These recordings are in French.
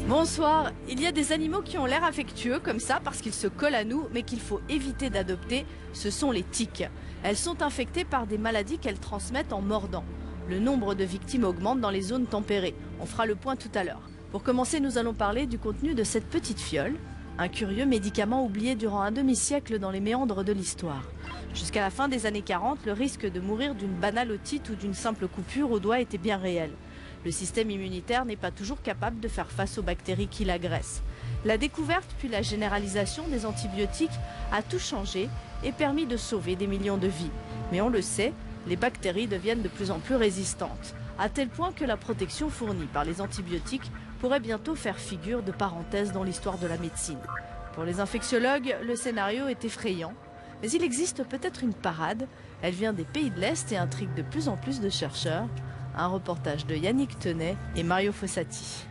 Bonsoir. Il y a des animaux qui ont l'air affectueux comme ça parce qu'ils se collent à nous, mais qu'il faut éviter d'adopter. Ce sont les tiques. Elles sont infectées par des maladies qu'elles transmettent en mordant. Le nombre de victimes augmente dans les zones tempérées. On fera le point tout à l'heure. Pour commencer, nous allons parler du contenu de cette petite fiole. Un curieux médicament oublié durant un demi-siècle dans les méandres de l'histoire. Jusqu'à la fin des années 40, le risque de mourir d'une banale otite ou d'une simple coupure au doigt était bien réel. Le système immunitaire n'est pas toujours capable de faire face aux bactéries qui l'agressent. La découverte puis la généralisation des antibiotiques a tout changé et permis de sauver des millions de vies. Mais on le sait, les bactéries deviennent de plus en plus résistantes, à tel point que la protection fournie par les antibiotiques pourrait bientôt faire figure de parenthèse dans l'histoire de la médecine. Pour les infectiologues, le scénario est effrayant, mais il existe peut-être une parade. Elle vient des pays de l'Est et intrigue de plus en plus de chercheurs. Un reportage de Yannick Tenet et Mario Fossati.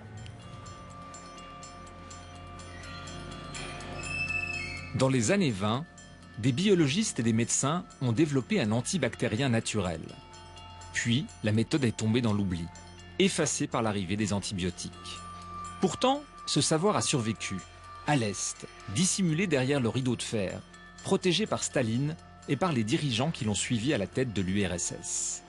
Dans les années 20, des biologistes et des médecins ont développé un antibactérien naturel. Puis, la méthode est tombée dans l'oubli, effacée par l'arrivée des antibiotiques. Pourtant, ce savoir a survécu, à l'Est, dissimulé derrière le rideau de fer, protégé par Staline et par les dirigeants qui l'ont suivi à la tête de l'URSS.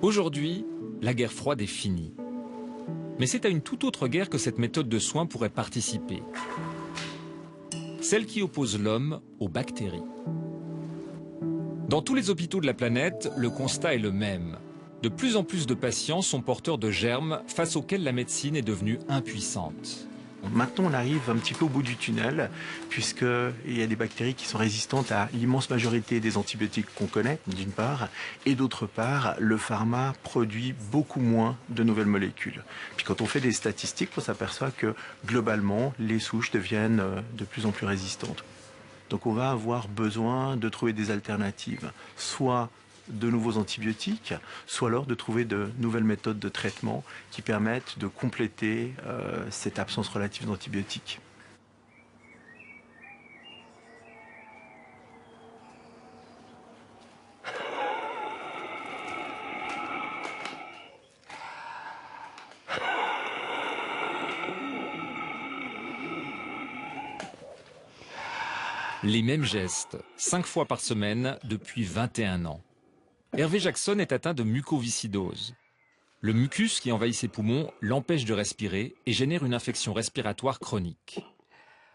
Aujourd'hui, la guerre froide est finie. Mais c'est à une toute autre guerre que cette méthode de soins pourrait participer. Celle qui oppose l'homme aux bactéries. Dans tous les hôpitaux de la planète, le constat est le même. De plus en plus de patients sont porteurs de germes face auxquels la médecine est devenue impuissante. Maintenant, on arrive un petit peu au bout du tunnel, puisqu'il y a des bactéries qui sont résistantes à l'immense majorité des antibiotiques qu'on connaît, d'une part, et d'autre part, le pharma produit beaucoup moins de nouvelles molécules. Puis quand on fait des statistiques, on s'aperçoit que, globalement, les souches deviennent de plus en plus résistantes. Donc on va avoir besoin de trouver des alternatives, soit de nouveaux antibiotiques, soit alors de trouver de nouvelles méthodes de traitement qui permettent de compléter cette absence relative d'antibiotiques. Les mêmes gestes, 5 fois par semaine depuis 21 ans. Hervé Jackson est atteint de mucoviscidose. Le mucus qui envahit ses poumons l'empêche de respirer et génère une infection respiratoire chronique.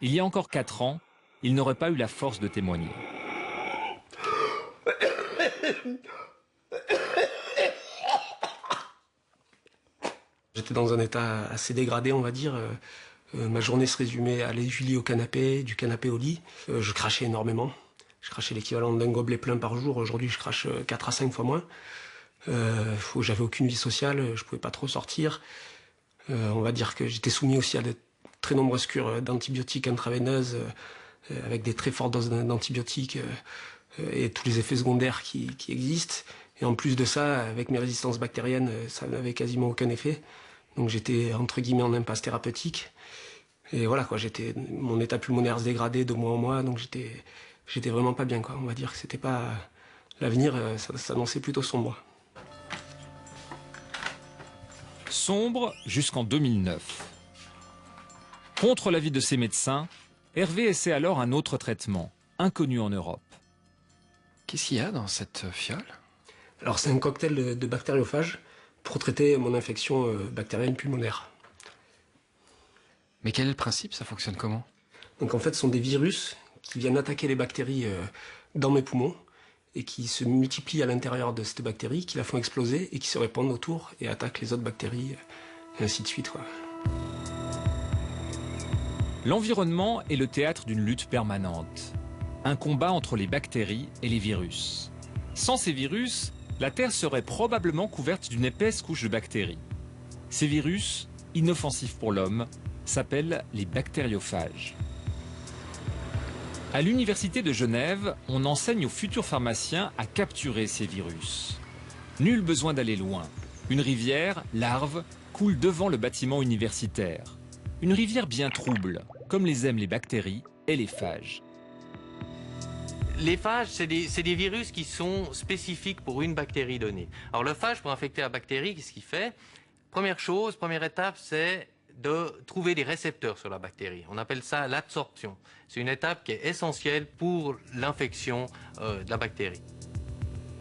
Il y a encore 4 ans, il n'aurait pas eu la force de témoigner. J'étais dans un état assez dégradé, on va dire. Ma journée se résumait à aller du lit au canapé, du canapé au lit. Je crachais énormément. Je crachais l'équivalent d'un gobelet plein par jour. Aujourd'hui, je crache 4 à 5 fois moins. J'avais aucune vie sociale, je pouvais pas trop sortir. On va dire que j'étais soumis aussi à de très nombreuses cures d'antibiotiques intraveineuses, avec des très fortes doses d'antibiotiques et tous les effets secondaires qui existent. Et en plus de ça, avec mes résistances bactériennes, ça n'avait quasiment aucun effet. Donc j'étais entre guillemets en impasse thérapeutique. Et voilà quoi, mon état pulmonaire se dégradait de mois en mois, donc j'étais vraiment pas bien quoi. On va dire que c'était pas l'avenir, ça s'annonçait plutôt sombre. Sombre jusqu'en 2009. Contre l'avis de ses médecins, Hervé essaie alors un autre traitement, inconnu en Europe. Qu'est-ce qu'il y a dans cette fiole? Alors c'est un cocktail de bactériophages pour traiter mon infection bactérienne pulmonaire. Mais quel est le principe? Ça fonctionne comment? Donc en fait, ce sont des virus qui viennent attaquer les bactéries dans mes poumons et qui se multiplient à l'intérieur de cette bactérie, qui la font exploser et qui se répandent autour et attaquent les autres bactéries, et ainsi de suite, quoi. L'environnement est le théâtre d'une lutte permanente. Un combat entre les bactéries et les virus. Sans ces virus, la Terre serait probablement couverte d'une épaisse couche de bactéries. Ces virus, inoffensifs pour l'homme, s'appellent les bactériophages. À l'université de Genève, on enseigne aux futurs pharmaciens à capturer ces virus. Nul besoin d'aller loin. Une rivière, l'Arve, coule devant le bâtiment universitaire. Une rivière bien trouble, comme les aiment les bactéries et les phages. Les phages, c'est des virus qui sont spécifiques pour une bactérie donnée. Alors le phage, pour infecter la bactérie, qu'est-ce qu'il fait? Première étape, c'est de trouver des récepteurs sur la bactérie. On appelle ça l'absorption. C'est une étape qui est essentielle pour l'infection de la bactérie.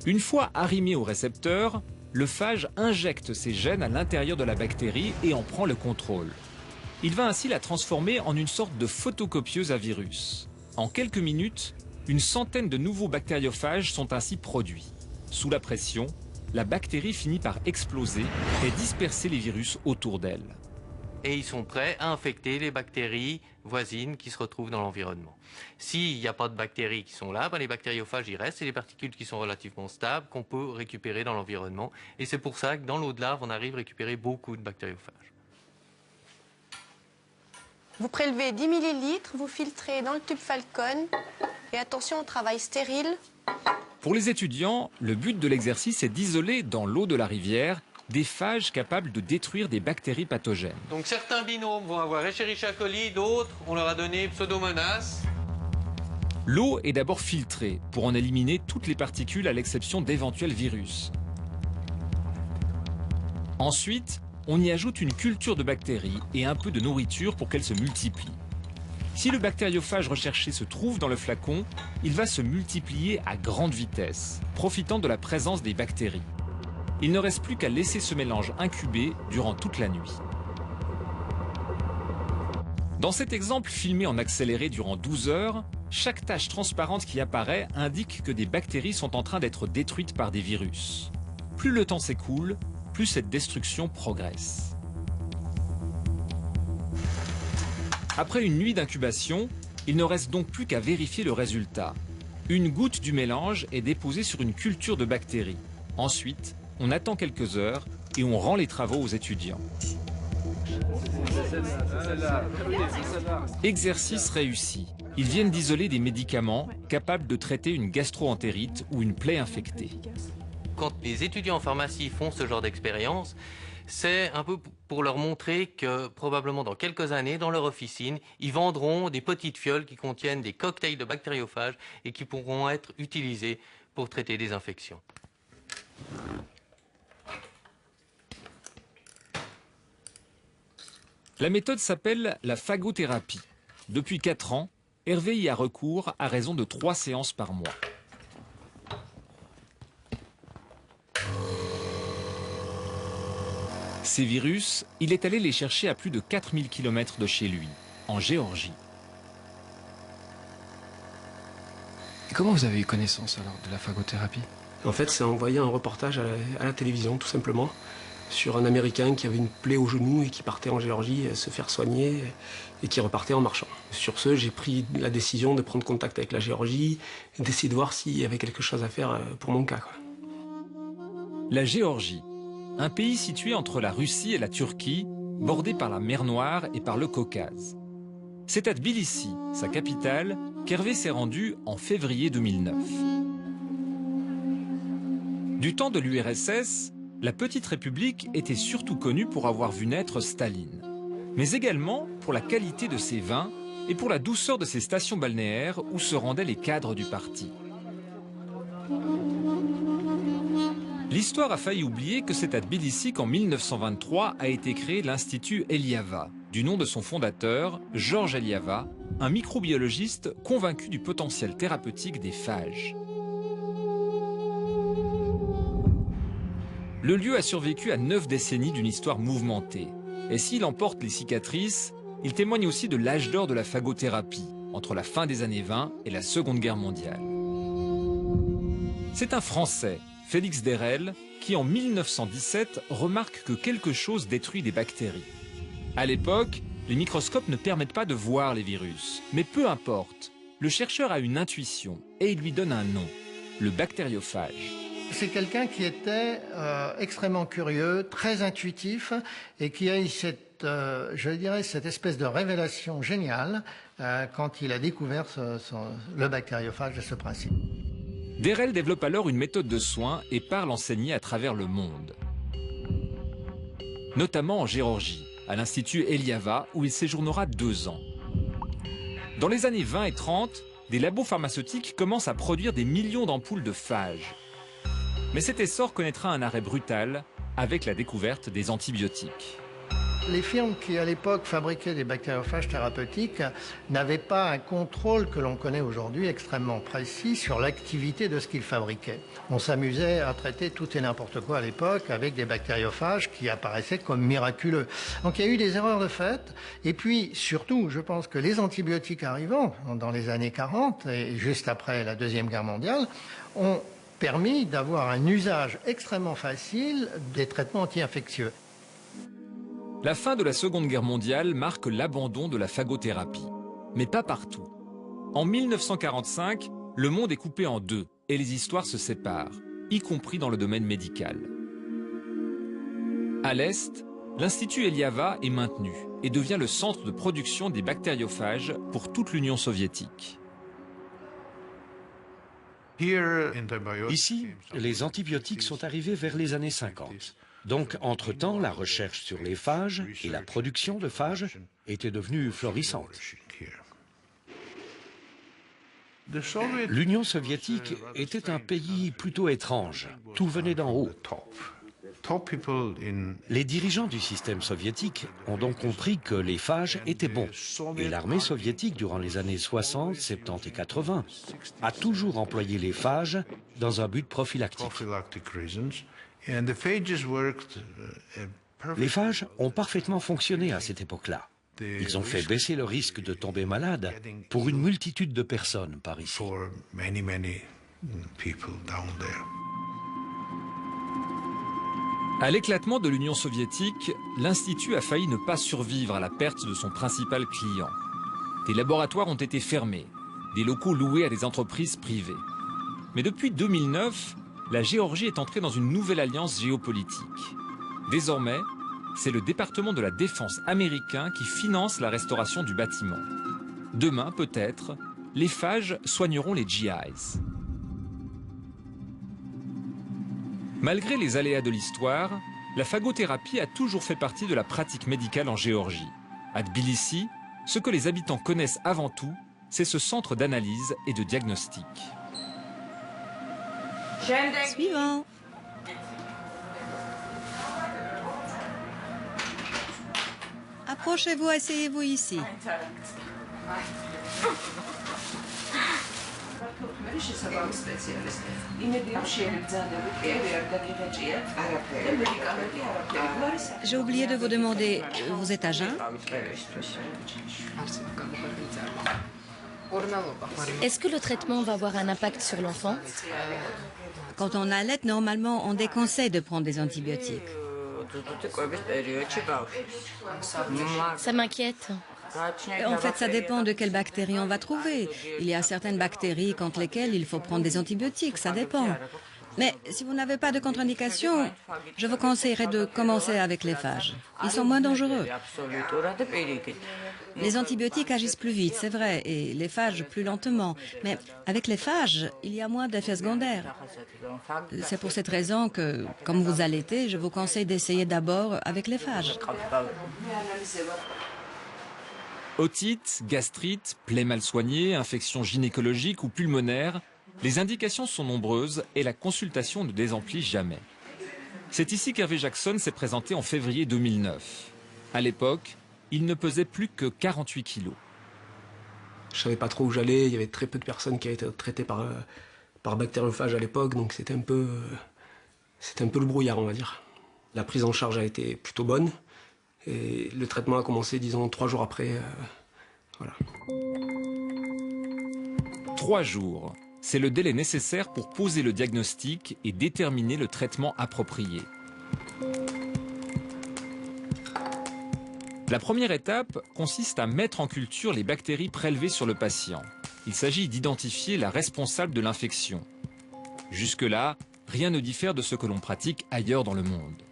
Une fois arrimé au récepteur, le phage injecte ses gènes à l'intérieur de la bactérie et en prend le contrôle. Il va ainsi la transformer en une sorte de photocopieuse à virus. En quelques minutes, une centaine de nouveaux bactériophages sont ainsi produits. Sous la pression, la bactérie finit par exploser et disperser les virus autour d'elle. Et ils sont prêts à infecter les bactéries voisines qui se retrouvent dans l'environnement. S'il n'y a pas de bactéries qui sont là, les bactériophages y restent, c'est des particules qui sont relativement stables qu'on peut récupérer dans l'environnement. Et c'est pour ça que dans l'eau de lave, on arrive à récupérer beaucoup de bactériophages. Vous prélevez 10 ml, vous filtrez dans le tube Falcon. Et attention au travail stérile. Pour les étudiants, le but de l'exercice est d'isoler dans l'eau de la rivière des phages capables de détruire des bactéries pathogènes. Donc certains binômes vont avoir Escherichia coli, d'autres, on leur a donné Pseudomonas. L'eau est d'abord filtrée pour en éliminer toutes les particules à l'exception d'éventuels virus. Ensuite, on y ajoute une culture de bactéries et un peu de nourriture pour qu'elles se multiplient. Si le bactériophage recherché se trouve dans le flacon, il va se multiplier à grande vitesse, profitant de la présence des bactéries. Il ne reste plus qu'à laisser ce mélange incuber durant toute la nuit. Dans cet exemple filmé en accéléré durant 12 heures, chaque tache transparente qui apparaît indique que des bactéries sont en train d'être détruites par des virus. Plus le temps s'écoule, plus cette destruction progresse. Après une nuit d'incubation, il ne reste donc plus qu'à vérifier le résultat. Une goutte du mélange est déposée sur une culture de bactéries. Ensuite, on attend quelques heures et on rend les travaux aux étudiants. Exercice réussi. Ils viennent d'isoler des médicaments capables de traiter une gastro-entérite ou une plaie infectée. Quand les étudiants en pharmacie font ce genre d'expérience, c'est un peu pour leur montrer que probablement dans quelques années, dans leur officine, ils vendront des petites fioles qui contiennent des cocktails de bactériophages et qui pourront être utilisés pour traiter des infections. La méthode s'appelle la phagothérapie. Depuis 4 ans, Hervé y a recours à raison de 3 séances par mois. Ces virus, il est allé les chercher à plus de 4000 km de chez lui, en Géorgie. Et comment vous avez eu connaissance alors de la phagothérapie? En fait, c'est en voyant un reportage à la télévision, tout simplement, sur un Américain qui avait une plaie au genou et qui partait en Géorgie se faire soigner et qui repartait en marchant. Sur ce, j'ai pris la décision de prendre contact avec la Géorgie et d'essayer de voir s'il y avait quelque chose à faire pour mon cas, quoi. La Géorgie, un pays situé entre la Russie et la Turquie, bordé par la mer Noire et par le Caucase. C'est à Tbilissi, sa capitale, qu'Hervé s'est rendu en février 2009. Du temps de l'URSS, la petite république était surtout connue pour avoir vu naître Staline, mais également pour la qualité de ses vins et pour la douceur de ses stations balnéaires où se rendaient les cadres du parti. L'histoire a failli oublier que c'est à Tbilissi qu'en 1923 a été créé l'Institut Eliava, du nom de son fondateur, Georges Eliava, un microbiologiste convaincu du potentiel thérapeutique des phages. Le lieu a survécu à 9 décennies d'une histoire mouvementée. Et s'il emporte les cicatrices, il témoigne aussi de l'âge d'or de la phagothérapie, entre la fin des années 20 et la Seconde Guerre mondiale. C'est un Français, Félix Derel, qui en 1917 remarque que quelque chose détruit des bactéries. À l'époque, les microscopes ne permettent pas de voir les virus. Mais peu importe, le chercheur a une intuition et il lui donne un nom, le bactériophage. C'est quelqu'un qui était extrêmement curieux, très intuitif et qui a eu cette, je dirais, cette espèce de révélation géniale quand il a découvert le bactériophage et ce principe. Derel développe alors une méthode de soins et part l'enseigner à travers le monde. Notamment en Géorgie, à l'Institut Eliava, où il séjournera 2 ans. Dans les années 20 et 30, des labos pharmaceutiques commencent à produire des millions d'ampoules de phages. Mais cet essor connaîtra un arrêt brutal avec la découverte des antibiotiques. Les firmes qui, à l'époque, fabriquaient des bactériophages thérapeutiques n'avaient pas un contrôle que l'on connaît aujourd'hui extrêmement précis sur l'activité de ce qu'ils fabriquaient. On s'amusait à traiter tout et n'importe quoi à l'époque avec des bactériophages qui apparaissaient comme miraculeux. Donc il y a eu des erreurs de fait. Et puis, surtout, je pense que les antibiotiques arrivant dans les années 40 et juste après la Deuxième Guerre mondiale ont permis d'avoir un usage extrêmement facile des traitements anti-infectieux. La fin de la Seconde Guerre mondiale marque l'abandon de la phagothérapie. Mais pas partout. En 1945, le monde est coupé en deux et les histoires se séparent, y compris dans le domaine médical. À l'Est, l'Institut Eliava est maintenu et devient le centre de production des bactériophages pour toute l'Union soviétique. Ici, les antibiotiques sont arrivés vers les années 50. Donc, entre-temps, la recherche sur les phages et la production de phages était devenue florissante. L'Union soviétique était un pays plutôt étrange. Tout venait d'en haut. Les dirigeants du système soviétique ont donc compris que les phages étaient bons. Et l'armée soviétique, durant les années 60, 70 et 80, a toujours employé les phages dans un but prophylactique. Les phages ont parfaitement fonctionné à cette époque-là. Ils ont fait baisser le risque de tomber malade pour une multitude de personnes par ici. À l'éclatement de l'Union soviétique, l'Institut a failli ne pas survivre à la perte de son principal client. Des laboratoires ont été fermés, des locaux loués à des entreprises privées. Mais depuis 2009, la Géorgie est entrée dans une nouvelle alliance géopolitique. Désormais, c'est le département de la défense américain qui finance la restauration du bâtiment. Demain, peut-être, les phages soigneront les GIs. Malgré les aléas de l'histoire, la phagothérapie a toujours fait partie de la pratique médicale en Géorgie. À Tbilissi, ce que les habitants connaissent avant tout, c'est ce centre d'analyse et de diagnostic. Suivant. Approchez-vous, asseyez-vous ici. J'ai oublié de vous demander, vous êtes à jeun? Est-ce que le traitement va avoir un impact sur l'enfant? Quand on allait, normalement, on déconseille de prendre des antibiotiques. Ça m'inquiète. En fait, ça dépend de quelles bactéries on va trouver. Il y a certaines bactéries contre lesquelles il faut prendre des antibiotiques, ça dépend. Mais si vous n'avez pas de contre-indication, je vous conseillerais de commencer avec les phages. Ils sont moins dangereux. Les antibiotiques agissent plus vite, c'est vrai, et les phages plus lentement. Mais avec les phages, il y a moins d'effets secondaires. C'est pour cette raison que, comme vous allaitez, je vous conseille d'essayer d'abord avec les phages. Otite, gastrite, plaies mal soignées, infections gynécologiques ou pulmonaires, les indications sont nombreuses et la consultation ne désemplit jamais. C'est ici qu'Hervé Jackson s'est présenté en février 2009. À l'époque, il ne pesait plus que 48 kilos. Je savais pas trop où j'allais, il y avait très peu de personnes qui avaient été traitées par bactériophage à l'époque, donc c'était un peu le brouillard, on va dire. La prise en charge a été plutôt bonne, et le traitement a commencé, disons, 3 jours après. Voilà. 3 jours, c'est le délai nécessaire pour poser le diagnostic et déterminer le traitement approprié. La première étape consiste à mettre en culture les bactéries prélevées sur le patient. Il s'agit d'identifier la responsable de l'infection. Jusque-là, rien ne diffère de ce que l'on pratique ailleurs dans le monde.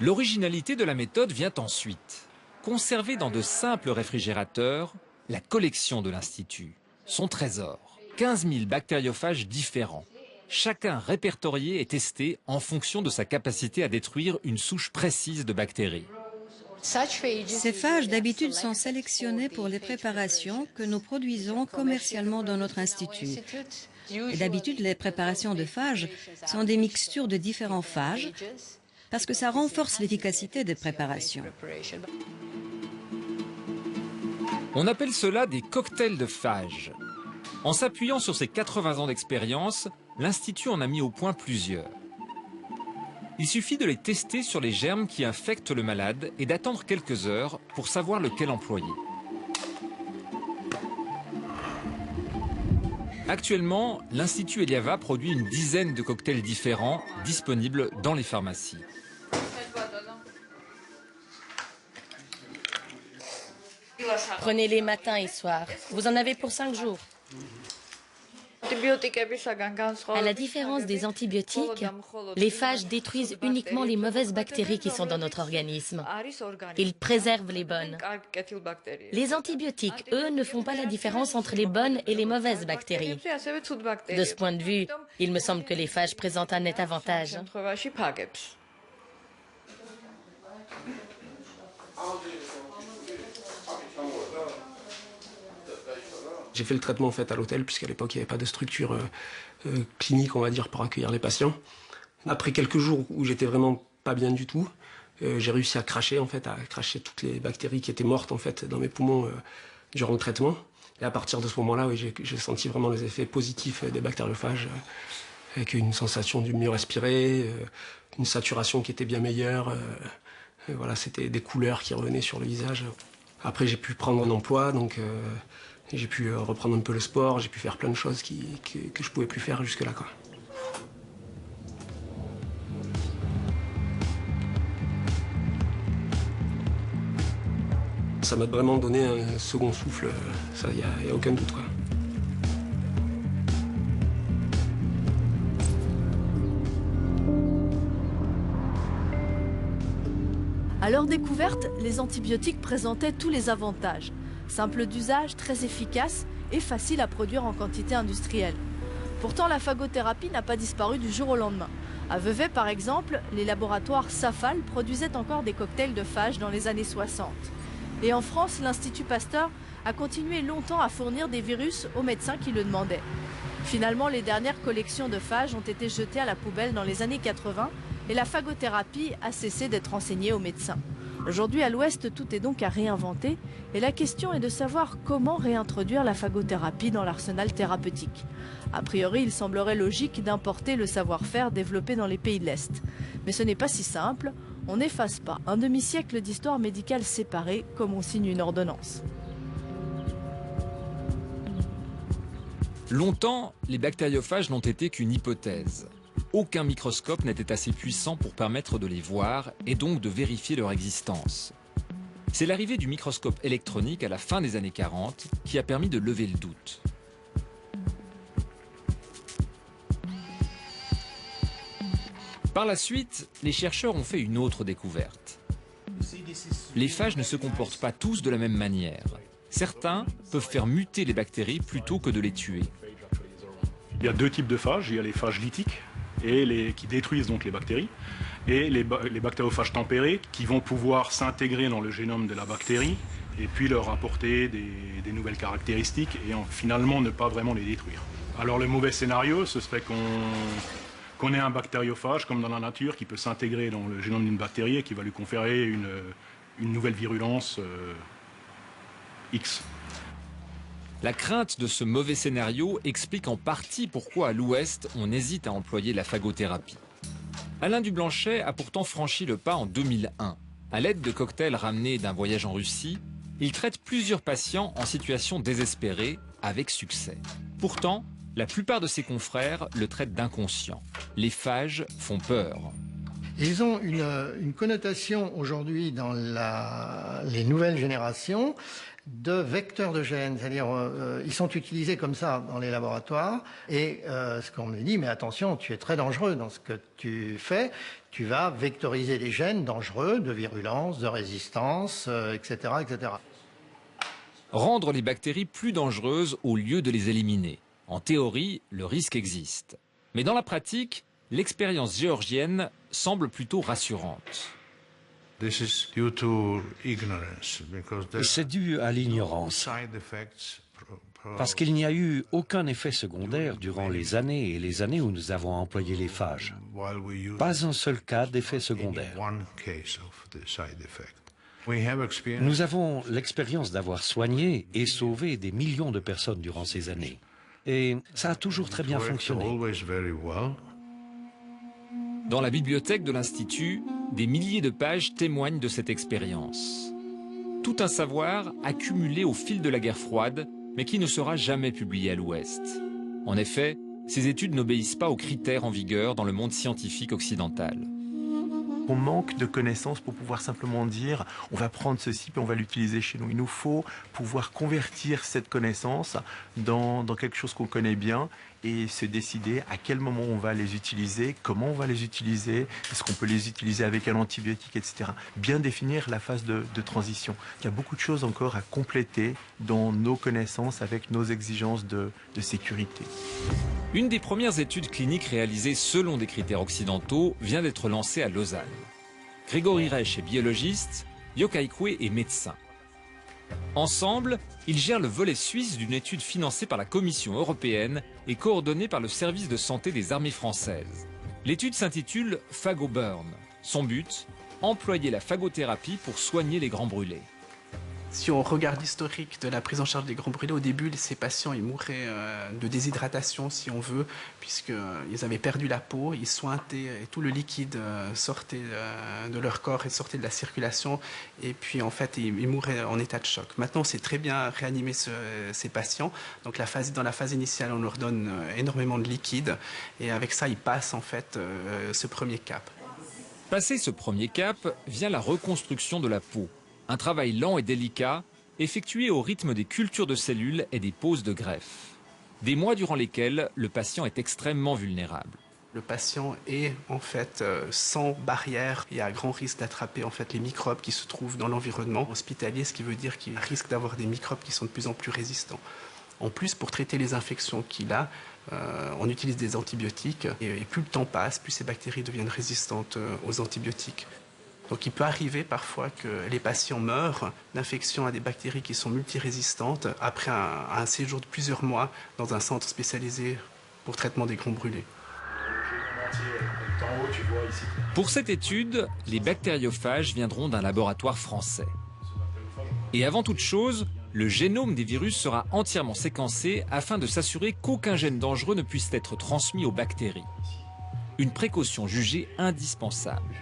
L'originalité de la méthode vient ensuite. Conserver dans de simples réfrigérateurs la collection de l'Institut, son trésor. 15 000 bactériophages différents. Chacun répertorié et testé en fonction de sa capacité à détruire une souche précise de bactéries. Ces phages d'habitude sont sélectionnés pour les préparations que nous produisons commercialement dans notre institut. Et d'habitude, les préparations de phages sont des mixtures de différents phages parce que ça renforce l'efficacité des préparations. On appelle cela des cocktails de phages. En s'appuyant sur ses 80 ans d'expérience, l'Institut en a mis au point plusieurs. Il suffit de les tester sur les germes qui infectent le malade et d'attendre quelques heures pour savoir lequel employer. Actuellement, l'Institut Eliava produit une dizaine de cocktails différents disponibles dans les pharmacies. Prenez-les matin et soir. Vous en avez pour 5 jours. À la différence des antibiotiques, les phages détruisent uniquement les mauvaises bactéries qui sont dans notre organisme. Ils préservent les bonnes. Les antibiotiques, eux, ne font pas la différence entre les bonnes et les mauvaises bactéries. De ce point de vue, il me semble que les phages présentent un net avantage. J'ai fait le traitement en fait à l'hôtel puisqu'à l'époque il n'y avait pas de structure clinique, on va dire, pour accueillir les patients. Après quelques jours où j'étais vraiment pas bien du tout, j'ai réussi à cracher toutes les bactéries qui étaient mortes en fait dans mes poumons durant le traitement. Et à partir de ce moment-là, oui, j'ai senti vraiment les effets positifs des bactériophages, avec une sensation du mieux respirer, une saturation qui était bien meilleure. Voilà, c'était des couleurs qui revenaient sur le visage. Après, j'ai pu prendre un emploi, donc j'ai pu reprendre un peu le sport, j'ai pu faire plein de choses que je pouvais plus faire jusque-là, quoi. Ça m'a vraiment donné un second souffle, ça, y a aucun doute, quoi. À leur découverte, les antibiotiques présentaient tous les avantages. Simple d'usage, très efficace et facile à produire en quantité industrielle. Pourtant, la phagothérapie n'a pas disparu du jour au lendemain. À Vevey, par exemple, les laboratoires Safal produisaient encore des cocktails de phages dans les années 60. Et en France, l'Institut Pasteur a continué longtemps à fournir des virus aux médecins qui le demandaient. Finalement, les dernières collections de phages ont été jetées à la poubelle dans les années 80 et la phagothérapie a cessé d'être enseignée aux médecins. Aujourd'hui, à l'Ouest, tout est donc à réinventer et la question est de savoir comment réintroduire la phagothérapie dans l'arsenal thérapeutique. A priori, il semblerait logique d'importer le savoir-faire développé dans les pays de l'Est. Mais ce n'est pas si simple, on n'efface pas un demi-siècle d'histoire médicale séparée comme on signe une ordonnance. Longtemps, les bactériophages n'ont été qu'une hypothèse. Aucun microscope n'était assez puissant pour permettre de les voir et donc de vérifier leur existence. C'est l'arrivée du microscope électronique à la fin des années 40 qui a permis de lever le doute. Par la suite, les chercheurs ont fait une autre découverte. Les phages ne se comportent pas tous de la même manière. Certains peuvent faire muter les bactéries plutôt que de les tuer. Il y a deux types de phages. Il y a les phages lytiques qui détruisent donc les bactéries, et les bactériophages tempérés qui vont pouvoir s'intégrer dans le génome de la bactérie et puis leur apporter des nouvelles caractéristiques et finalement ne pas vraiment les détruire. Alors le mauvais scénario, ce serait qu'on ait un bactériophage comme dans la nature qui peut s'intégrer dans le génome d'une bactérie et qui va lui conférer une nouvelle virulence X. La crainte de ce mauvais scénario explique en partie pourquoi à l'Ouest on hésite à employer la phagothérapie. Alain Dublanchet a pourtant franchi le pas en 2001. À l'aide de cocktails ramenés d'un voyage en Russie, il traite plusieurs patients en situation désespérée avec succès. Pourtant, la plupart de ses confrères le traitent d'inconscient. Les phages font peur. Ils ont une connotation aujourd'hui dans les nouvelles générations de vecteurs de gènes, c'est-à-dire ils sont utilisés comme ça dans les laboratoires et ce qu'on me dit, mais attention, tu es très dangereux dans ce que tu fais, tu vas vectoriser des gènes dangereux de virulence, de résistance, etc., etc. Rendre les bactéries plus dangereuses au lieu de les éliminer. En théorie, le risque existe. Mais dans la pratique, l'expérience géorgienne semble plutôt rassurante. C'est dû à l'ignorance, parce qu'il n'y a eu aucun effet secondaire durant les années et les années où nous avons employé les phages. Pas un seul cas d'effet secondaire. Nous avons l'expérience d'avoir soigné et sauvé des millions de personnes durant ces années. Et ça a toujours très bien fonctionné. Dans la bibliothèque de l'Institut, des milliers de pages témoignent de cette expérience. Tout un savoir accumulé au fil de la guerre froide, mais qui ne sera jamais publié à l'Ouest. En effet, ces études n'obéissent pas aux critères en vigueur dans le monde scientifique occidental. On manque de connaissances pour pouvoir simplement dire on va prendre ceci puis on va l'utiliser chez nous. Il nous faut pouvoir convertir cette connaissance dans quelque chose qu'on connaît bien et se décider à quel moment on va les utiliser, comment on va les utiliser, est-ce qu'on peut les utiliser avec un antibiotique, etc. Bien définir la phase de transition. Il y a beaucoup de choses encore à compléter dans nos connaissances avec nos exigences de sécurité. Une des premières études cliniques réalisées selon des critères occidentaux vient d'être lancée à Lausanne. Grégory Reich est biologiste, Yokai Kwe est médecin. Ensemble, ils gèrent le volet suisse d'une étude financée par la Commission européenne et coordonnée par le service de santé des armées françaises. L'étude s'intitule Phagoburn. Son but, employer la phagothérapie pour soigner les grands brûlés. Si on regarde l'historique de la prise en charge des grands brûlés, au début, ces patients ils mouraient de déshydratation, si on veut, puisqu'ils avaient perdu la peau, ils suintaient et tout le liquide sortait de leur corps et sortait de la circulation. Et puis, en fait, ils mouraient en état de choc. Maintenant, c'est très bien réanimer ces patients. Donc, dans la phase initiale, on leur donne énormément de liquide. Et avec ça, ils passent, en fait, ce premier cap. Passé ce premier cap, vient la reconstruction de la peau. Un travail lent et délicat, effectué au rythme des cultures de cellules et des poses de greffe. Des mois durant lesquels le patient est extrêmement vulnérable. Le patient est en fait sans barrière. Il y a grand risque d'attraper en fait les microbes qui se trouvent dans l'environnement hospitalier, ce qui veut dire qu'il risque d'avoir des microbes qui sont de plus en plus résistants. En plus, pour traiter les infections qu'il a, on utilise des antibiotiques et plus le temps passe, plus ces bactéries deviennent résistantes aux antibiotiques. Donc il peut arriver parfois que les patients meurent d'infection à des bactéries qui sont multirésistantes après un séjour de plusieurs mois dans un centre spécialisé pour traitement des grands brûlés. Pour cette étude, les bactériophages viendront d'un laboratoire français. Et avant toute chose, le génome des virus sera entièrement séquencé afin de s'assurer qu'aucun gène dangereux ne puisse être transmis aux bactéries. Une précaution jugée indispensable.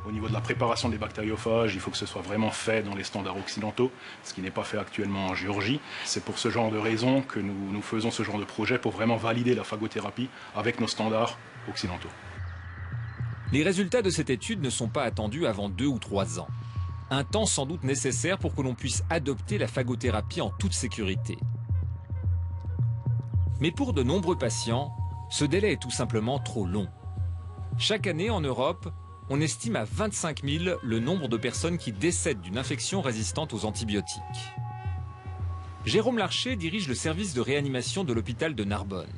Au niveau de la préparation des bactériophages, il faut que ce soit vraiment fait dans les standards occidentaux, ce qui n'est pas fait actuellement en Géorgie. C'est pour ce genre de raisons que nous faisons ce genre de projet pour vraiment valider la phagothérapie avec nos standards occidentaux. Les résultats de cette étude ne sont pas attendus avant 2 ou 3 ans. Un temps sans doute nécessaire pour que l'on puisse adopter la phagothérapie en toute sécurité. Mais pour de nombreux patients, ce délai est tout simplement trop long. Chaque année en Europe, on estime à 25 000 le nombre de personnes qui décèdent d'une infection résistante aux antibiotiques. Jérôme Larcher dirige le service de réanimation de l'hôpital de Narbonne.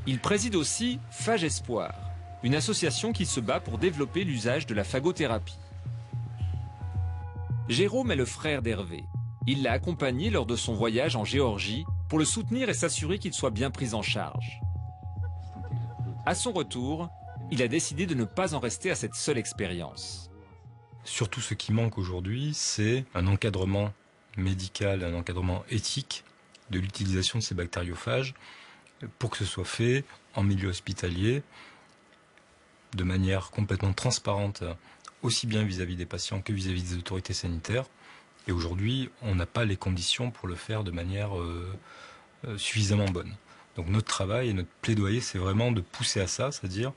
Il préside aussi Phage Espoir, une association qui se bat pour développer l'usage de la phagothérapie. Jérôme est le frère d'Hervé. Il l'a accompagné lors de son voyage en Géorgie pour le soutenir et s'assurer qu'il soit bien pris en charge. À son retour, il a décidé de ne pas en rester à cette seule expérience. Surtout ce qui manque aujourd'hui, c'est un encadrement médical, un encadrement éthique de l'utilisation de ces bactériophages pour que ce soit fait en milieu hospitalier de manière complètement transparente, aussi bien vis-à-vis des patients que vis-à-vis des autorités sanitaires. Et aujourd'hui, on n'a pas les conditions pour le faire de manière suffisamment bonne. Donc notre travail et notre plaidoyer, c'est vraiment de pousser à ça, c'est-à-dire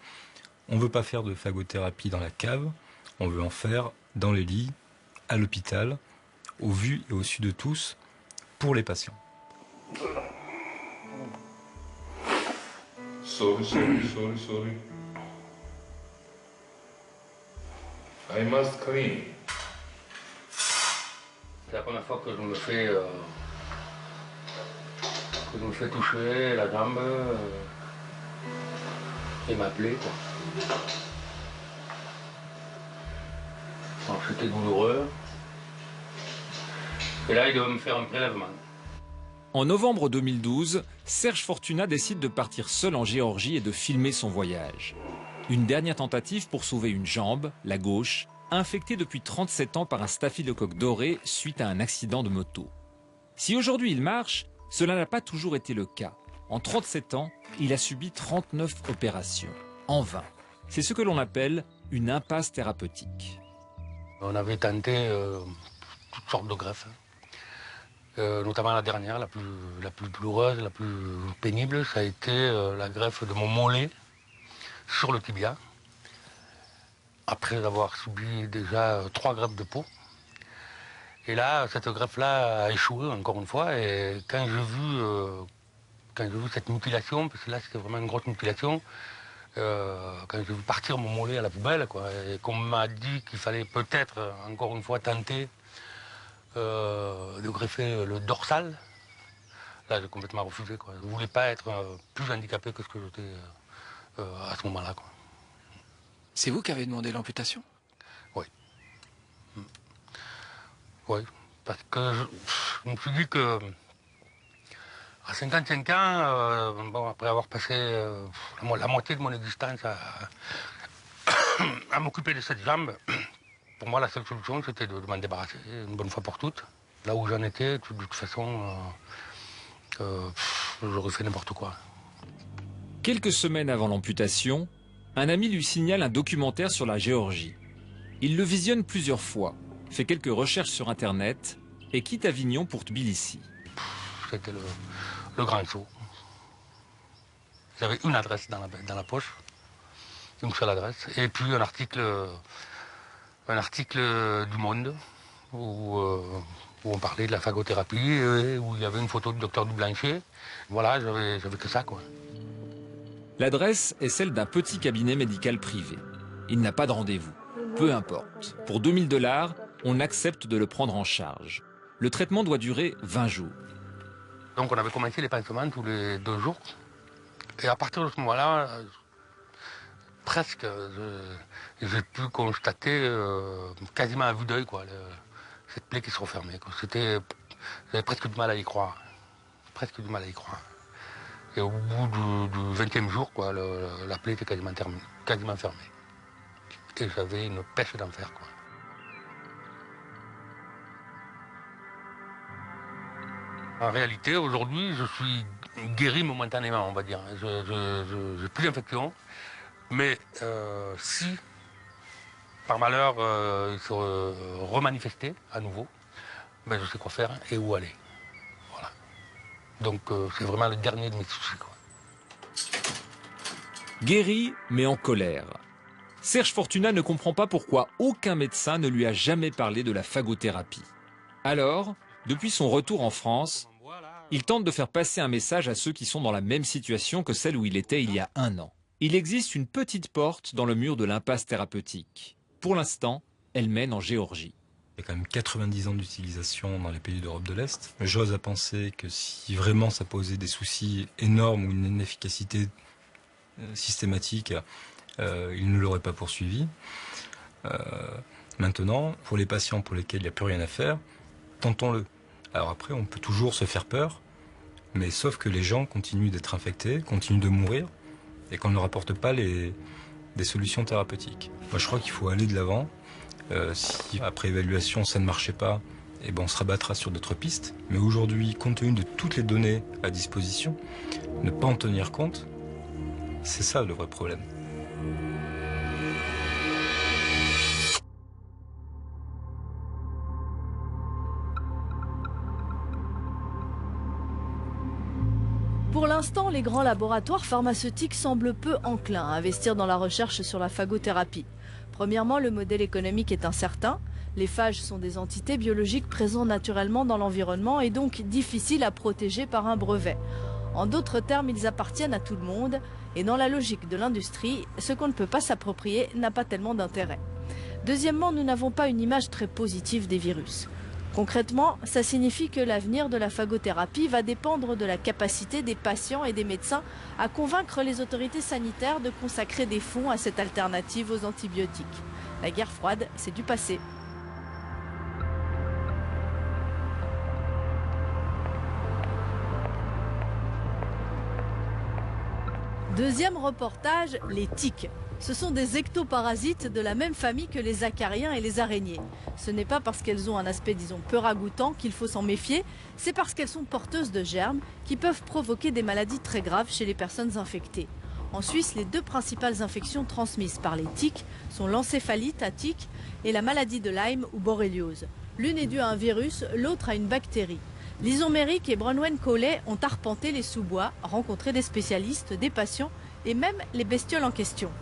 on ne veut pas faire de phagothérapie dans la cave, on veut en faire dans les lits, à l'hôpital, au vu et au su de tous, pour les patients. Sorry. I must clean. C'est la première fois que je me fais toucher la jambe et ma plaie, quoi. Donc c'était douloureux. Et là, il doit me faire un prélèvement. En novembre 2012, Serge Fortuna décide de partir seul en Géorgie et de filmer son voyage. Une dernière tentative pour sauver une jambe, la gauche, infectée depuis 37 ans par un staphylocoque doré suite à un accident de moto. Si aujourd'hui il marche, cela n'a pas toujours été le cas. En 37 ans, il a subi 39 opérations, en vain. C'est ce que l'on appelle une impasse thérapeutique. On avait tenté toutes sortes de greffes. Notamment la dernière, la plus douloureuse, la plus pénible, ça a été la greffe de mon mollet sur le tibia. Après avoir subi déjà 3 greffes de peau. Et là, cette greffe-là a échoué encore une fois. Et quand j'ai vu cette mutilation, parce que là c'était vraiment une grosse mutilation, quand j'ai vu partir mon mollet à la poubelle, quoi, et qu'on m'a dit qu'il fallait peut-être encore une fois tenter de greffer le dorsal, là j'ai complètement refusé, quoi. Je ne voulais pas être plus handicapé que ce que j'étais à ce moment-là, quoi. C'est vous qui avez demandé l'amputation? Oui. Oui, parce que je me suis dit que à 55 ans, bon, après avoir passé la moitié de mon existence à m'occuper de cette jambe, pour moi la seule solution c'était de m'en débarrasser une bonne fois pour toutes. Là où j'en étais, de toute façon, j'aurais fait n'importe quoi. Quelques semaines avant l'amputation, un ami lui signale un documentaire sur la Géorgie. Il le visionne plusieurs fois, fait quelques recherches sur Internet et quitte Avignon pour Tbilissi. C'était le grand saut. J'avais une adresse dans la poche, une seule adresse, et puis un article du Monde où on parlait de la phagothérapie, et où il y avait une photo du docteur Dublanchet. Voilà, j'avais que ça, quoi. L'adresse est celle d'un petit cabinet médical privé. Il n'a pas de rendez-vous. Peu importe. Pour 2000 $, on accepte de le prendre en charge. Le traitement doit durer 20 jours. Donc on avait commencé les pansements tous les 2 jours. Et à partir de ce moment-là, presque, j'ai pu constater quasiment à vue d'œil, quoi, cette plaie qui se refermait, quoi. J'avais presque du mal à y croire. Presque du mal à y croire. Et au bout du 20e jour, quoi, la plaie était quasiment fermée. Et j'avais une pêche d'enfer, quoi. En réalité, aujourd'hui, je suis guéri momentanément, on va dire. Je n'ai plus d'infection. Mais si, par malheur, il se remanifestait à nouveau, ben, je sais quoi faire et où aller. Voilà. Donc c'est vraiment le dernier de mes soucis, quoi. Guéri, mais en colère. Serge Fortuna ne comprend pas pourquoi aucun médecin ne lui a jamais parlé de la phagothérapie. Alors, depuis son retour en France, il tente de faire passer un message à ceux qui sont dans la même situation que celle où il était il y a 1 an. Il existe une petite porte dans le mur de l'impasse thérapeutique. Pour l'instant, elle mène en Géorgie. Il y a quand même 90 ans d'utilisation dans les pays d'Europe de l'Est. J'ose à penser que si vraiment ça posait des soucis énormes ou une inefficacité systématique, il ne l'aurait pas poursuivi. Maintenant, pour les patients pour lesquels il n'y a plus rien à faire, tentons-le. Alors après, on peut toujours se faire peur, mais sauf que les gens continuent d'être infectés, continuent de mourir, et qu'on ne leur apporte pas des solutions thérapeutiques. Moi, je crois qu'il faut aller de l'avant. Si après évaluation, ça ne marchait pas, eh ben, on se rabattra sur d'autres pistes. Mais aujourd'hui, compte tenu de toutes les données à disposition, ne pas en tenir compte, c'est ça le vrai problème. Pour l'instant, les grands laboratoires pharmaceutiques semblent peu enclins à investir dans la recherche sur la phagothérapie. Premièrement, le modèle économique est incertain. Les phages sont des entités biologiques présentes naturellement dans l'environnement et donc difficiles à protéger par un brevet. En d'autres termes, ils appartiennent à tout le monde et dans la logique de l'industrie, ce qu'on ne peut pas s'approprier n'a pas tellement d'intérêt. Deuxièmement, nous n'avons pas une image très positive des virus. Concrètement, ça signifie que l'avenir de la phagothérapie va dépendre de la capacité des patients et des médecins à convaincre les autorités sanitaires de consacrer des fonds à cette alternative aux antibiotiques. La guerre froide, c'est du passé. Deuxième reportage, les tiques. Ce sont des ectoparasites de la même famille que les acariens et les araignées. Ce n'est pas parce qu'elles ont un aspect, disons, peu ragoûtant qu'il faut s'en méfier, c'est parce qu'elles sont porteuses de germes qui peuvent provoquer des maladies très graves chez les personnes infectées. En Suisse, les 2 principales infections transmises par les tiques sont l'encéphalite à tiques et la maladie de Lyme ou borréliose. L'une est due à un virus, l'autre à une bactérie. Lison Méric et Bronwen Collet ont arpenté les sous-bois, rencontré des spécialistes, des patients et même les bestioles en question.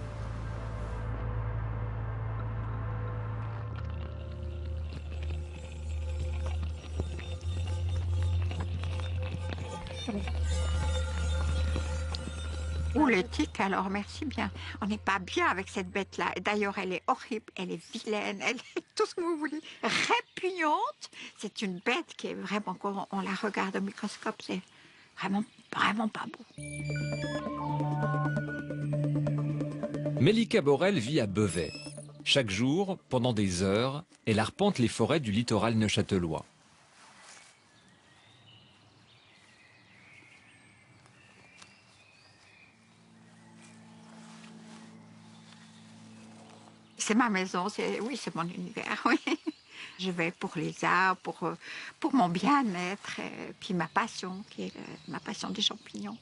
Ou les tiques, alors merci bien. On n'est pas bien avec cette bête-là. D'ailleurs, elle est horrible, elle est vilaine, elle est tout ce que vous voulez, répugnante. C'est une bête qui est vraiment, quand on la regarde au microscope, c'est vraiment, vraiment pas beau. Mélika Borel vit à Beauvais. Chaque jour, pendant des heures, elle arpente les forêts du littoral neuchâtelois. C'est ma maison, oui, c'est mon univers, oui. Je vais pour les arbres, pour mon bien-être, et puis ma passion, qui est ma passion des champignons.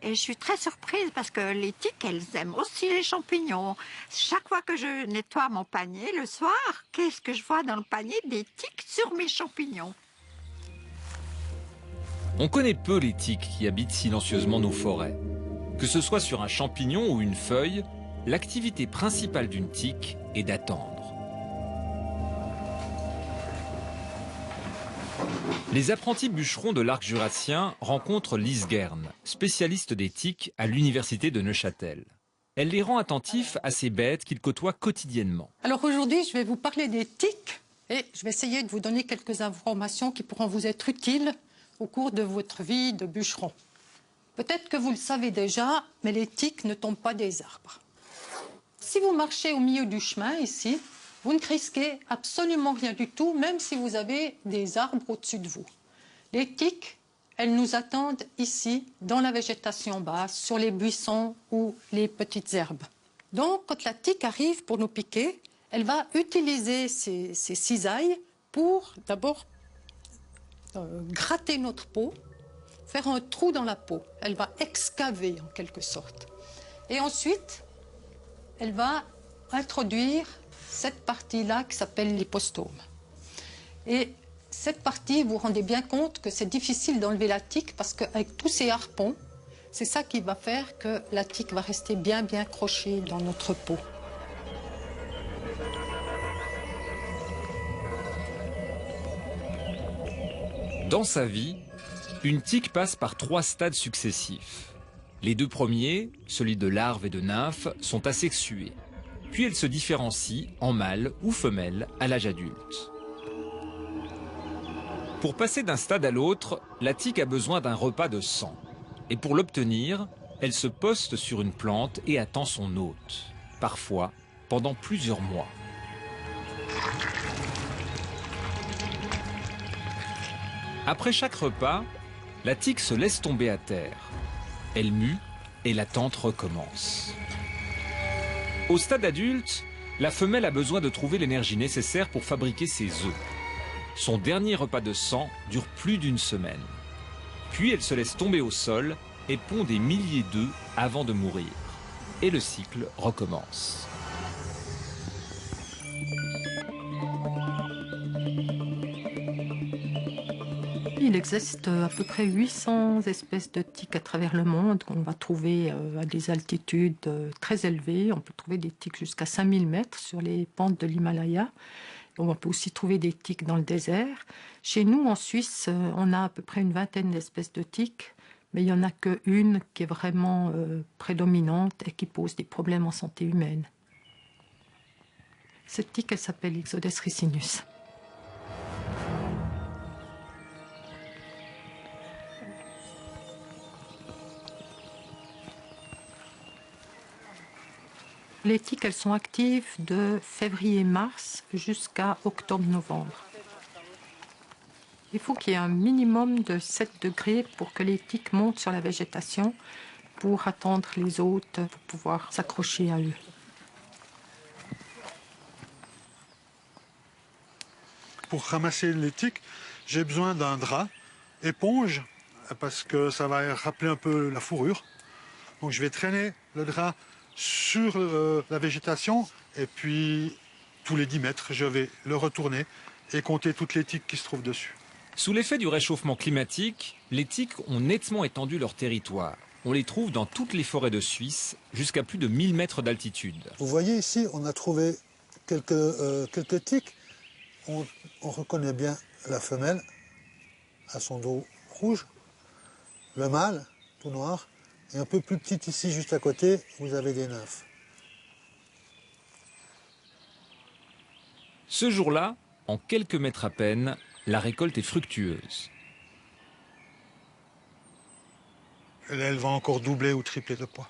Et je suis très surprise parce que les tiques, elles aiment aussi les champignons. Chaque fois que je nettoie mon panier le soir, qu'est-ce que je vois dans le panier? Des tiques sur mes champignons. On connaît peu les tiques qui habitent silencieusement nos forêts. Que ce soit sur un champignon ou une feuille, l'activité principale d'une tique est d'attendre. Les apprentis bûcherons de l'arc jurassien rencontrent Lise Guern, spécialiste des tiques à l'université de Neuchâtel. Elle les rend attentifs à ces bêtes qu'ils côtoient quotidiennement. Alors aujourd'hui, je vais vous parler des tiques et je vais essayer de vous donner quelques informations qui pourront vous être utiles au cours de votre vie de bûcheron. Peut-être que vous le savez déjà, mais les tiques ne tombent pas des arbres. Si vous marchez au milieu du chemin, ici, vous ne risquez absolument rien du tout, même si vous avez des arbres au-dessus de vous. Les tiques, elles nous attendent ici, dans la végétation basse, sur les buissons ou les petites herbes. Donc, quand la tique arrive pour nous piquer, elle va utiliser ses cisailles pour, d'abord, gratter notre peau, faire un trou dans la peau. Elle va excaver, en quelque sorte. Et ensuite, elle va introduire cette partie-là qui s'appelle l'hypostome. Et cette partie, vous vous rendez bien compte que c'est difficile d'enlever la tique parce qu'avec tous ces harpons, c'est ça qui va faire que la tique va rester bien crochée dans notre peau. Dans sa vie, une tique passe par 3 stades successifs. Les 2 premiers, celui de larve et de nymphe, sont asexués. Puis elle se différencie en mâle ou femelle à l'âge adulte. Pour passer d'un stade à l'autre, la tique a besoin d'un repas de sang. Et pour l'obtenir, elle se poste sur une plante et attend son hôte, parfois pendant plusieurs mois. Après chaque repas, la tique se laisse tomber à terre. Elle mue et l'attente recommence. Au stade adulte, la femelle a besoin de trouver l'énergie nécessaire pour fabriquer ses œufs. Son dernier repas de sang dure plus d'1 semaine. Puis elle se laisse tomber au sol et pond des milliers d'œufs avant de mourir. Et le cycle recommence. Il existe à peu près 800 espèces de tiques à travers le monde qu'on va trouver à des altitudes très élevées. On peut trouver des tiques jusqu'à 5000 mètres sur les pentes de l'Himalaya. On peut aussi trouver des tiques dans le désert. Chez nous, en Suisse, on a à peu près une vingtaine d'espèces de tiques, mais il n'y en a qu'une qui est vraiment prédominante et qui pose des problèmes en santé humaine. Cette tique, elle s'appelle Ixodes ricinus. Les tiques, elles sont actives de février-mars jusqu'à octobre-novembre. Il faut qu'il y ait un minimum de 7 degrés pour que les tiques montent sur la végétation pour attendre les hôtes, pour pouvoir s'accrocher à eux. Pour ramasser les tiques, j'ai besoin d'un drap, éponge, parce que ça va rappeler un peu la fourrure. Donc je vais traîner le drap sur la végétation et puis tous les 10 mètres, je vais le retourner et compter toutes les tiques qui se trouvent dessus. Sous l'effet du réchauffement climatique, les tiques ont nettement étendu leur territoire. On les trouve dans toutes les forêts de Suisse, jusqu'à plus de 1000 mètres d'altitude. Vous voyez ici, on a trouvé quelques tiques. On reconnaît bien la femelle à son dos rouge, le mâle tout noir, et un peu plus petit ici, juste à côté, vous avez des nymphes. Ce jour-là, en quelques mètres à peine, la récolte est fructueuse. Elle va encore doubler ou tripler de poids.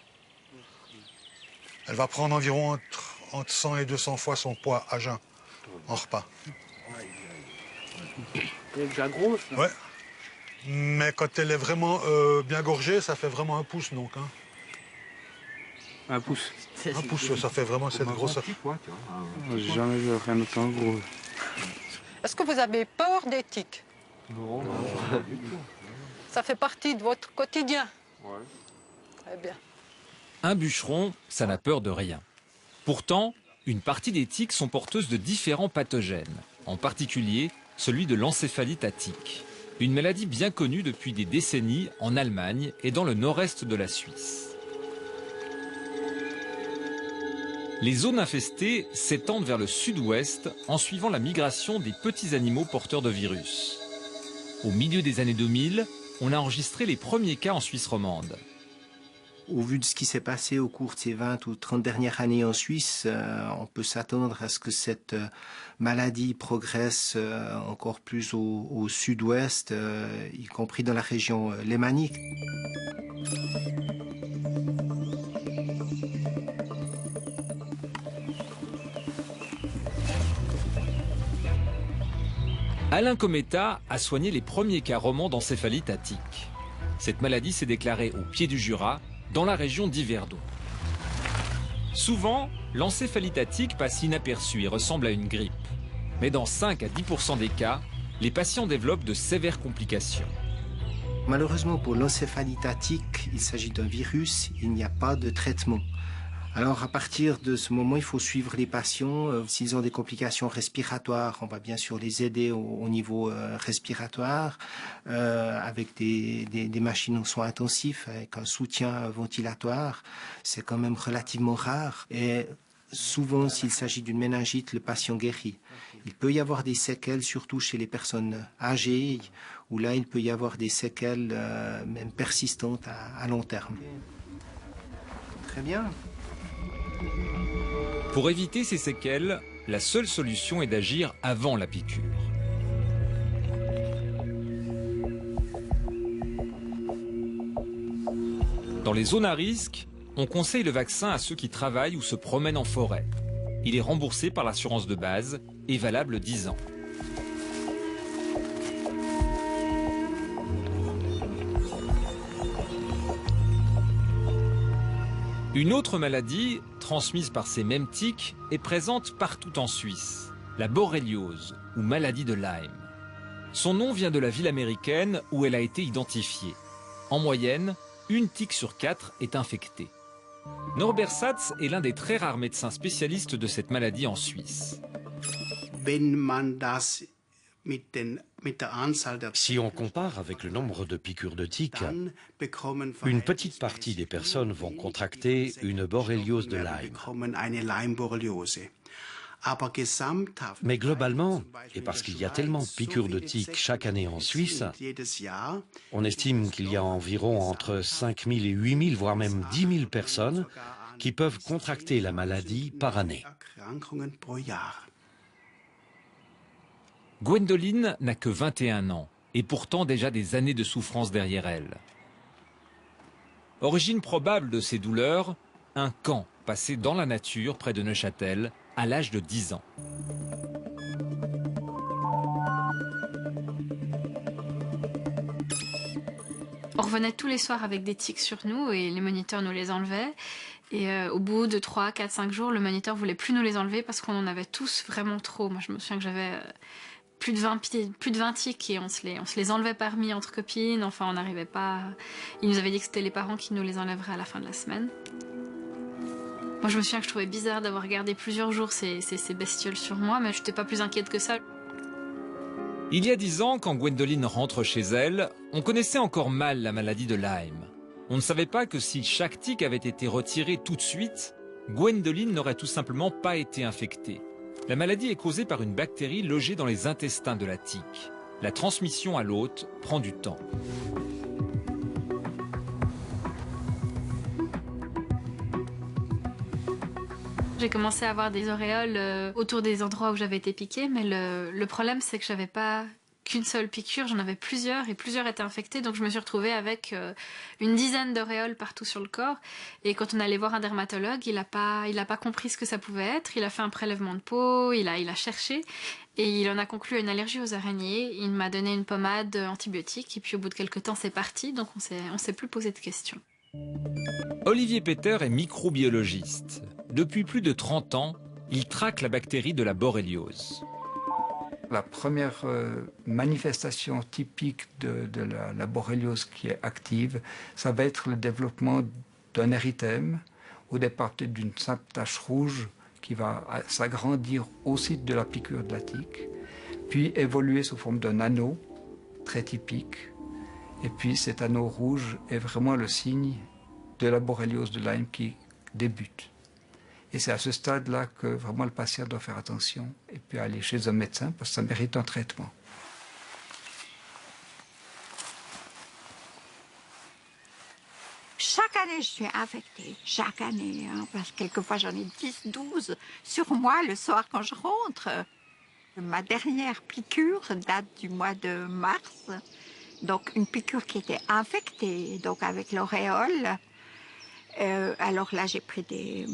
Elle va prendre environ entre 100 et 200 fois son poids à jeun, en repas. Elle est déjà grosse. Ouais. Mais quand elle est vraiment bien gorgée, ça fait vraiment un pouce, donc. Hein. Un pouce. Un pouce, ça fait vraiment cette grosseur. J'ai jamais vu rien autant gros. Est-ce que vous avez peur des tiques? Non. Ça fait partie de votre quotidien? Ouais. Très bien. Un bûcheron, ça n'a peur de rien. Pourtant, une partie des tiques sont porteuses de différents pathogènes, en particulier celui de l'encéphalite à tiques, une maladie bien connue depuis des décennies en Allemagne et dans le nord-est de la Suisse. Les zones infestées s'étendent vers le sud-ouest en suivant la migration des petits animaux porteurs de virus. Au milieu des années 2000, on a enregistré les premiers cas en Suisse romande. Au vu de ce qui s'est passé au cours de ces 20 ou 30 dernières années en Suisse, on peut s'attendre à ce que cette maladie progresse encore plus au sud-ouest, y compris dans la région lémanique. Alain Cometa a soigné les premiers cas romans d'encéphalite à tiques. Cette maladie s'est déclarée au pied du Jura, dans la région d'Yverdon. Souvent, l'encéphalite à tiques passe inaperçue et ressemble à une grippe. Mais dans 5 à 10% des cas, les patients développent de sévères complications. Malheureusement, pour l'encéphalite à tiques, il s'agit d'un virus, il n'y a pas de traitement. Alors à partir de ce moment, il faut suivre les patients. S'ils ont des complications respiratoires, on va bien sûr les aider au niveau respiratoire, avec des machines en soins intensifs, avec un soutien ventilatoire. C'est quand même relativement rare. Et souvent, s'il s'agit d'une méningite, le patient guérit. Il peut y avoir des séquelles, surtout chez les personnes âgées, où là, il peut y avoir des séquelles même persistantes à long terme. Très bien. Pour éviter ces séquelles, la seule solution est d'agir avant la piqûre. Dans les zones à risque, on conseille le vaccin à ceux qui travaillent ou se promènent en forêt. Il est remboursé par l'assurance de base et valable 10 ans. Une autre maladie, transmise par ces mêmes tiques, est présente partout en Suisse, la borréliose, ou maladie de Lyme. Son nom vient de la ville américaine où elle a été identifiée. En moyenne, une tique sur 4 est infectée. Norbert Satz est l'un des très rares médecins spécialistes de cette maladie en Suisse. Si on compare avec le nombre de piqûres de tiques, une petite partie des personnes vont contracter une borréliose de Lyme. Mais globalement, et parce qu'il y a tellement de piqûres de tiques chaque année en Suisse, on estime qu'il y a environ entre 5 000 et 8 000, voire même 10 000 personnes qui peuvent contracter la maladie par année. Gwendoline n'a que 21 ans et pourtant déjà des années de souffrance derrière elle. Origine probable de ces douleurs, un camp passé dans la nature près de Neuchâtel à l'âge de 10 ans. revenait tous les soirs avec des tiques sur nous et les moniteurs nous les enlevaient. Et au bout de 3, 4, 5 jours, le moniteur voulait plus nous les enlever parce qu'on en avait tous vraiment trop. Moi, je me souviens que j'avais plus de 20 tiques et on se les enlevait parmi entre copines. Enfin, on n'arrivait pas... Il nous avait dit que c'était les parents qui nous les enlèveraient à la fin de la semaine. Moi, je me souviens que je trouvais bizarre d'avoir gardé plusieurs jours ces bestioles sur moi, mais je n'étais pas plus inquiète que ça. Il y a 10 ans, quand Gwendoline rentre chez elle, on connaissait encore mal la maladie de Lyme. On ne savait pas que si chaque tique avait été retiré tout de suite, Gwendoline n'aurait tout simplement pas été infectée. La maladie est causée par une bactérie logée dans les intestins de la tique. La transmission à l'hôte prend du temps. J'ai commencé à avoir des auréoles autour des endroits où j'avais été piquée, mais le problème c'est que j'avais pas qu'une seule piqûre, j'en avais plusieurs et plusieurs étaient infectées, donc je me suis retrouvée avec une dizaine d'auréoles partout sur le corps. Et quand on allait voir un dermatologue, il a pas compris ce que ça pouvait être, il a fait un prélèvement de peau, il a cherché et il en a conclu une allergie aux araignées. Il m'a donné une pommade antibiotique et puis au bout de quelques temps c'est parti, donc on s'est plus posé de questions. Olivier Peter est microbiologiste. Depuis plus de 30 ans, il traque la bactérie de la borréliose. La première manifestation typique de la borréliose qui est active, ça va être le développement d'un érythème, au départ d'une simple tache rouge qui va s'agrandir au site de la piqûre de la tique, puis évoluer sous forme d'un anneau très typique. Et puis cet anneau rouge est vraiment le signe de la borréliose de Lyme qui débute. Et c'est à ce stade-là que vraiment le patient doit faire attention et puis aller chez un médecin parce que ça mérite un traitement. Chaque année, je suis infectée. Chaque année, hein, parce que quelquefois j'en ai 10, 12 sur moi le soir quand je rentre. Ma dernière piqûre date du mois de mars. Donc une piqûre qui était infectée, donc avec l'auréole. Alors là, j'ai pris des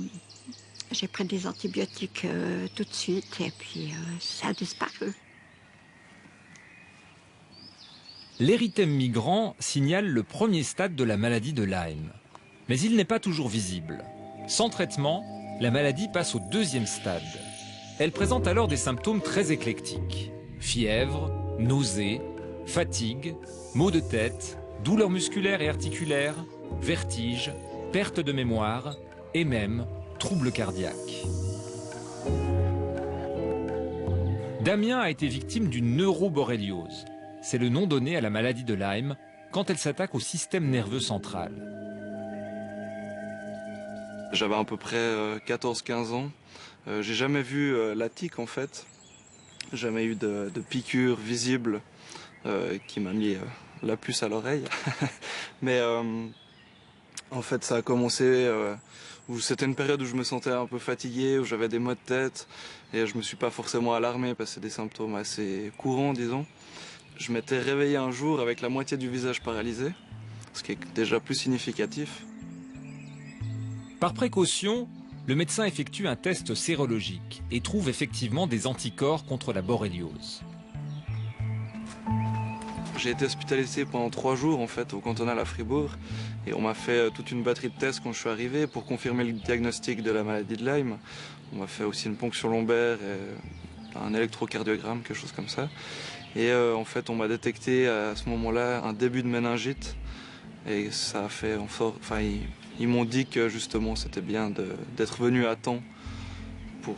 antibiotiques tout de suite et puis ça a disparu. L'érythème migrant signale le premier stade de la maladie de Lyme. Mais il n'est pas toujours visible. Sans traitement, la maladie passe au deuxième stade. Elle présente alors des symptômes très éclectiques. Fièvre, nausées, fatigue, maux de tête, douleurs musculaires et articulaires, vertiges, perte de mémoire et même troubles cardiaques. Damien a été victime d'une neuroborréliose. C'est le nom donné à la maladie de Lyme quand elle s'attaque au système nerveux central. J'avais à peu près 14-15 ans. J'ai jamais vu la tique en fait. Jamais eu de piqûre visible qui m'a mis la puce à l'oreille. Mais en fait ça a commencé... C'était une période où je me sentais un peu fatigué, où j'avais des maux de tête et je me suis pas forcément alarmé parce que c'est des symptômes assez courants, disons. Je m'étais réveillé un jour avec la moitié du visage paralysé, ce qui est déjà plus significatif. Par précaution, le médecin effectue un test sérologique et trouve effectivement des anticorps contre la borréliose. J'ai été hospitalisé pendant 3 jours en fait au cantonal à Fribourg et on m'a fait toute une batterie de tests quand je suis arrivé pour confirmer le diagnostic de la maladie de Lyme. On m'a fait aussi une ponction lombaire et un électrocardiogramme, quelque chose comme ça. Et en fait on m'a détecté à ce moment-là un début de méningite et ça a fait ils m'ont dit que justement c'était bien d'être venu à temps pour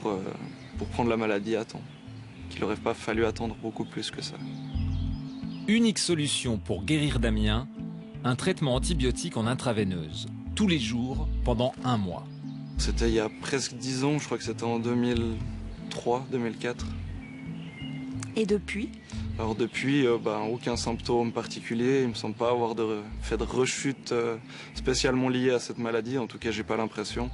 prendre la maladie à temps, qu'il n'aurait pas fallu attendre beaucoup plus que ça. Unique solution pour guérir Damien, un traitement antibiotique en intraveineuse, tous les jours pendant 1 mois. C'était il y a presque 10 ans, je crois que c'était en 2003, 2004. Et depuis? Alors depuis, aucun symptôme particulier, il ne me semble pas avoir fait de rechute spécialement liée à cette maladie, en tout cas j'ai pas l'impression.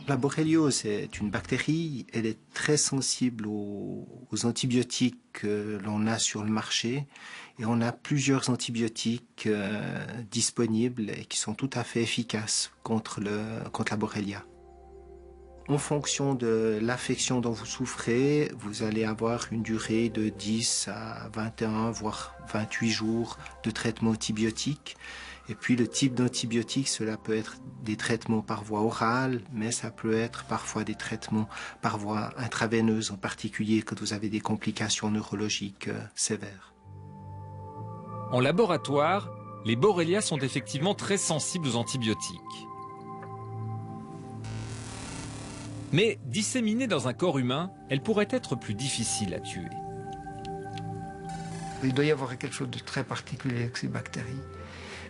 La borréliose est une bactérie, elle est très sensible aux antibiotiques que l'on a sur le marché et on a plusieurs antibiotiques disponibles et qui sont tout à fait efficaces contre la borrelia. En fonction de l'affection dont vous souffrez, vous allez avoir une durée de 10 à 21, voire 28 jours de traitement antibiotique. Et puis le type d'antibiotique, cela peut être des traitements par voie orale, mais ça peut être parfois des traitements par voie intraveineuse, en particulier quand vous avez des complications neurologiques sévères. En laboratoire, les Borrelia sont effectivement très sensibles aux antibiotiques. Mais disséminées dans un corps humain, elles pourraient être plus difficiles à tuer. Il doit y avoir quelque chose de très particulier avec ces bactéries.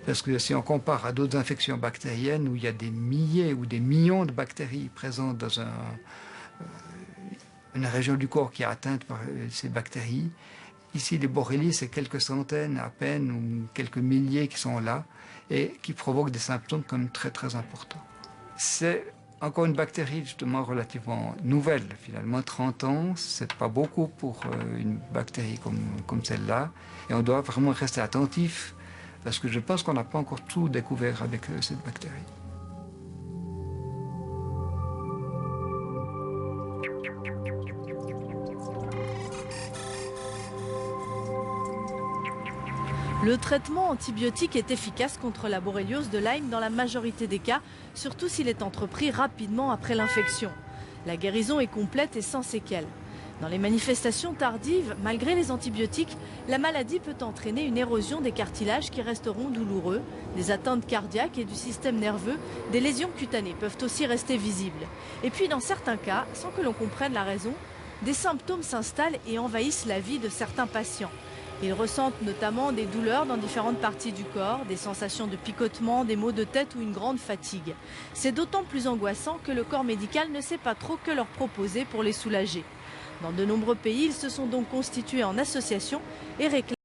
Parce que si on compare à d'autres infections bactériennes où il y a des milliers ou des millions de bactéries présentes dans une région du corps qui est atteinte par ces bactéries, ici les Borrelia, c'est quelques centaines à peine ou quelques milliers qui sont là et qui provoquent des symptômes comme très très importants. C'est encore une bactérie justement relativement nouvelle, finalement 30 ans, c'est pas beaucoup pour une bactérie comme celle-là. Et on doit vraiment rester attentif parce que je pense qu'on n'a pas encore tout découvert avec cette bactérie. Le traitement antibiotique est efficace contre la borréliose de Lyme dans la majorité des cas, surtout s'il est entrepris rapidement après l'infection. La guérison est complète et sans séquelles. Dans les manifestations tardives, malgré les antibiotiques, la maladie peut entraîner une érosion des cartilages qui resteront douloureux, des atteintes cardiaques et du système nerveux, des lésions cutanées peuvent aussi rester visibles. Et puis dans certains cas, sans que l'on comprenne la raison, des symptômes s'installent et envahissent la vie de certains patients. Ils ressentent notamment des douleurs dans différentes parties du corps, des sensations de picotement, des maux de tête ou une grande fatigue. C'est d'autant plus angoissant que le corps médical ne sait pas trop que leur proposer pour les soulager. Dans de nombreux pays, ils se sont donc constitués en association et réclament